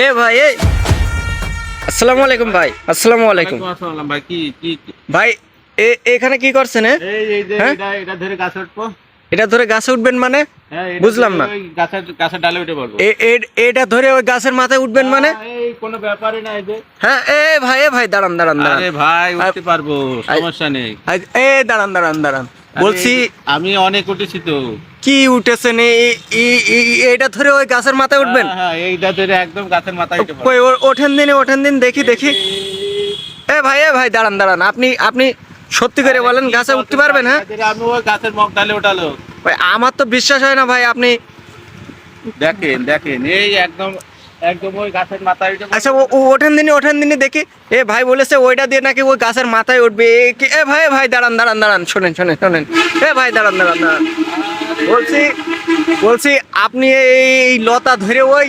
এ ভাই এ আসসালামু আলাইকুম ভাই। আসসালামু আলাইকুম আসসালাম ভাই। কি কি ভাই। এখানে কি করছেন? এই যে হ্যাঁ, এটা ধরে গাছে উঠবো। এটা ধরে গাছে উঠবেন মানে? হ্যাঁ, বুঝলাম না। ওই গাছের ডালে উঠে পড়বো। এটা ধরে ওই গাছের মাথায় উঠবেন মানে? এই কোনো ব্যাপারই না এই যে। হ্যাঁ, এ ভাই দাঁড়ান দাঁড়ান দাঁড়ান। আরে ভাই উঠতে পারবো, সমস্যা নেই। দাঁড়ান দাঁড়ান দাঁড়ান আরে বলছি। আমি অনেক উঠেছি তো। কি উঠেছেন? এটা ধরে ওই গাছের মাথায় উঠবেন? হ্যাঁ, এইটা ধরে একদম গাছের মাথায় উঠে পড়বো। কই ওঠেন দিন দেখি দেখি। এ ভাই দাঁড়ান দাঁড়ান। আপনি সত্যি করে বলেন গাছে উঠতে পারবেন? হ্যাঁ আমি ওই গাছের মগ ডালে উঠালো। ভাই, আমার তো বিশ্বাস হয় না ভাই। আপনি দেখেন এই একদম একদম ওই গাছের মাথায় উঠে পড়বো। আচ্ছা, ওঠেন দিনই দেখি। এ ভাই বলেছে ওইটা দিয়ে নাকি ওই গাছের মাথায় উঠবে। ভাই দাঁড়ান শোনেন। এ ভাই দাঁড়ান বলছি আপনি এই লতা ধরে ওই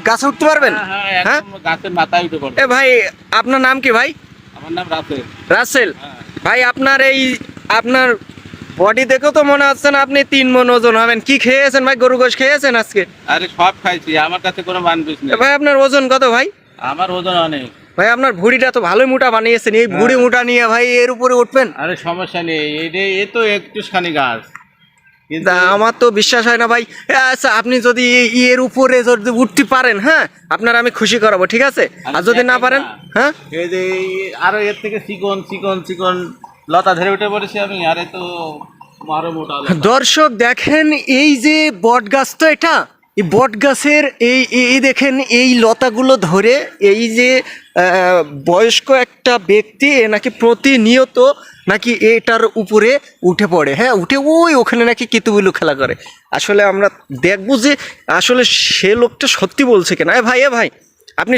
গাছে উঠতে পারবেন? হ্যাঁ, হ্যাঁ একদম গাছের মাথায় উঠে পড়বো। এ ভাই, আপনার নাম কি ভাই? আমার নাম রাসেল। রাসেল হ্যাঁ। ভাই। আপনার বডি দেখেও তো মনে হচ্ছে না আপনি 3 মণ ওজন হবেন। কি খেয়েছেন ভাই? গরু গোশ খেয়েছেন আজকে? আরে সব খাইছি, আমার কাছে কোনো মানবিস নেই। ভাই আপনার ওজন কত ভাই? আমার ওজন অনেক। ভাই আপনার ভুঁড়িটা তো ভালোই মোটা বানিয়েছেন। এই ভুঁড়ি মোটা নিয়ে ভাই এর উপরে উঠবেন? আরে সমস্যা নেই, এ তো একটুখানি গাছ, কিন্তু তা আমার তো বিশ্বাস হয় না ভাই। আচ্ছা, আপনি যদি এর উপরে যদি উঠতে পারেন, হ্যাঁ আপনার আমি খুশি করাবো, ঠিক আছে? আর যদি না পারেন, হ্যাঁ এই যে আরো এর থেকে চিকন লতা ধরে উঠে পড়েছি আমি। আরে তো আরো মোটা লতা। দর্শক দেখেন, এই যে বট গাছ, তো এটা এই বট গাছের এই দেখেন এই লতাগুলো ধরে এই যে বয়স্ক একটা ব্যক্তি এ নাকি প্রতিনিয়ত নাকি এটার উপরে উঠে পড়ে। হ্যাঁ, উঠে ওখানে নাকি কিতুবিলু খেলা করে। আসলে আমরা দেখবো যে আসলে সে লোকটা সত্যি বলছে কিনা। এ ভাই আপনি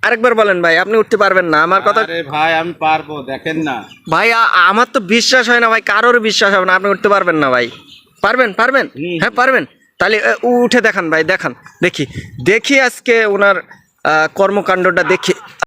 আরেকবার বলেন ভাই, আপনি উঠতে পারবেন না আমার কথা? আরে ভাই আমি পারবো, দেখেন না ভাই আমার তো বিশ্বাস হয় না ভাই, কারোর বিশ্বাস হবে না আপনি উঠতে পারবেন না ভাই। পারবেন? হ্যাঁ পারবেন। তাহলে উঠে দেখান ভাই, দেখান দেখি আজকে ওনার কর্মকাণ্ডটা দেখি।